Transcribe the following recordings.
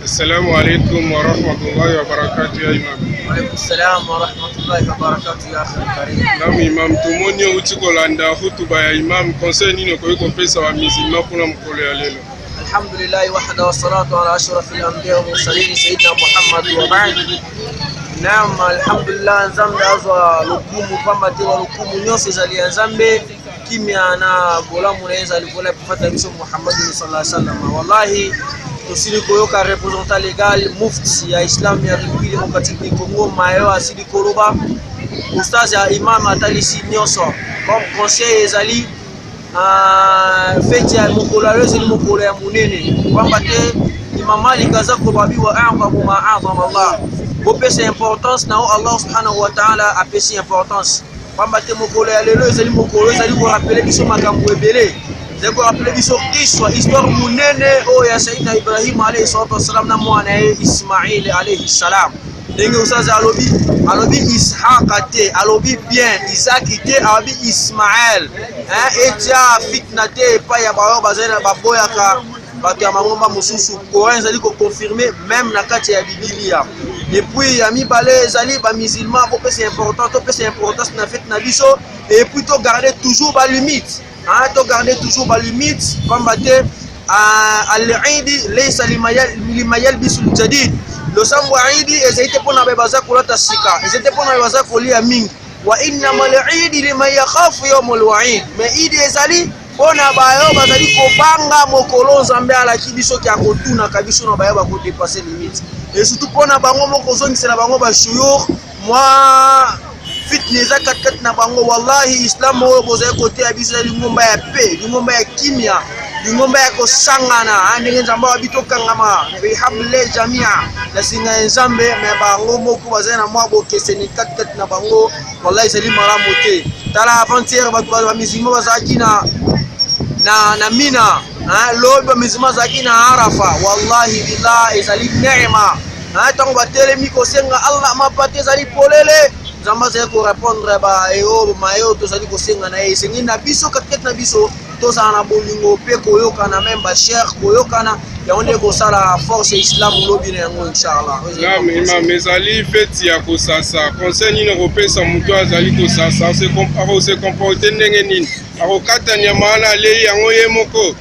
Assalamu alaikum wa rahmatullahi wa barakatuh ya imam. Wa alaikum salam wa rahmatullahi wa barakatuh ya akhi karim. Naam imam, tumoni uti kolanda hutuba ya imam conseil nini ko pesa wa musulman kuna mkolo ya lelo. Alhamdulillah wahda wa salatu ala ashrafil anbiya wa mursalin sayyidina Muhammad wa ba'd. Naam, alhamdulillah nzambe azwa lukumu pamba te wa lukumu nyose zali nzambe kimya na bolamu neza alivola kufata biso Muhammad sallallahu alaihi wasallam. Wallahi tosili koyoka representant legal mufti ya Islam ya République démocratique du Congo mayo asili koloba ustaz ya imam atalisi nyoso comme conseil ezali feti ya mokolo ezali mokolo ya munene kwamba te imam Malik aza kobabi wa a'zamu ma a'zama Allah bopesa importance na Allah subhanahu wa ta'ala apesi importance kwamba te mokolo ya lelo ezali mokolo ezali ko rappeler biso makambo ebele zeko rappeler biso histoire munene o ya Sayyidina Ibrahim alayhi salatu wassalam na mwana Ismail alayhi salam ndenge usaza alobi Ishaq te alobi bien Isaac te alobi Ismail etia fitna te pa ya bayo bazena baboya ka bato ya mangomba mususu Coran ezali ko confirmer même na kati ya Biblia. Et puis ami balé ezali ba musulman ko pesa importance na fête na biso et puis to garder toujours ba limite to garder toujours ba limite comme baté al-Eid laysa limayal bisul jadid lo sambo Eid ezite pona bebaza kolata sika ezite pona bebaza kolia mingi wa inna mal-Eid liman yakhafu yawmul wa'id mais Eid ezali pona bayo bazali kobanga mokolo nzambe alaki biso ki akotuna kabiso na bayo bako dépasser limite et surtout pona bango moko zongisa na bango ba shuyukh moi fitneza kat na bango wallahi islam o bozali kote ya biso lingomba ya paix lingomba ya kimia lingomba ya kosangana ndenge nzambe abito kangama bihamle jamia na singa nzambe me bango moko bazali na mwa bokeseni kat na bango wallahi sali malamu te tala avant-hier ba musulman bazaki na mina lobe musulman zaki na Arafa wallahi billah ezali neema tango batelemi kosenga Allah mapate ezali polele nzambe azali ko répondre ba eo mayo tozali kosenga na ye sengi na biso kat na biso tozala na bolingo pe koyokana même ba cher koyokana ya onde kosala force islam lobi na yango inshallah. Naam imam, ezali feti ya kosasa conseil nini kopesa mutu azali kosasa se comporter ndenge nini akokata nyama na lei yango ye moko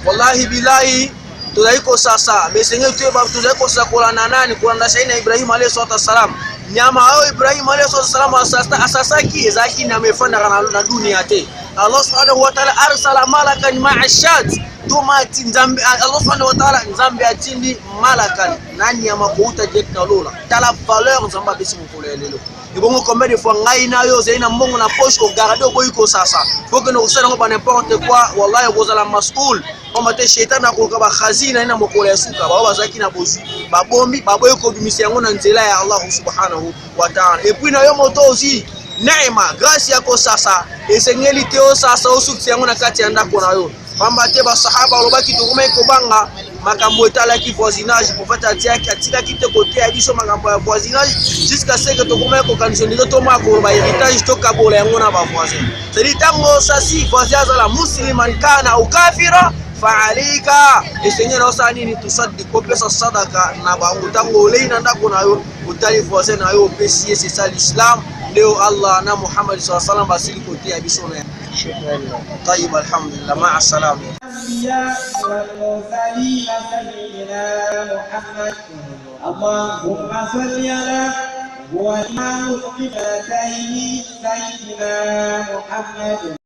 wallahi billahi tozali kosasa mais sengi tozali kosakola na nani kolanda Sayyidina Ibrahim alayhi salatu wassalam nyama ayo Ibrahim alayhi salam asasaki ezaki na mefanda na dunia te. Allah subhanahu wa ta'ala arsala malakan ma'ashat tomati nzambe. Allah subhanahu wa ta'ala nzambe atindi malakan na nyama ko utajekta lola tala valeur nzamba bisi mukolo lelo. Ibongo combien de fois ngai na yo zeina mbongo na poche ko garder ko iko sasa faut que no usana ko n'importe quoi wallahi kozala mas'ul on te shaitan na ko ba khazina ina mokolo ya suka ba bazaki na bozu ba bombi ba boy ko bimisi yango na nzela ya Allah subhanahu wa ta'ala. Et puis na yo moto aussi neema grâce yako sasa esengeli teo sasa usukisi yango na kati ya ndako na yo pamba te ba sahaba lobaki to kuma ko banga makambo etala ki voisinage pour fait atika ki te côté ya biso makambo ya voisinage jusqu'à ce que to kuma ko kanjoni to mako ba héritage to kabola yango na ba voisin c'est dit tango sasi voisin za la musliman kana au kafira fa'alika esenye na osani ni tusaddi ko pesa sadaka na ba utango leina ndako na yo utali voisin na yo pesi c'est ça l'islam leo Allah na Muhammad sallallahu alaihi wasallam basili côté ya biso na shukran طيب الحمد لله مع السلامه والمرسلين سيدنا محمد اللهم صل على والإمام القبلتين سيدنا محمد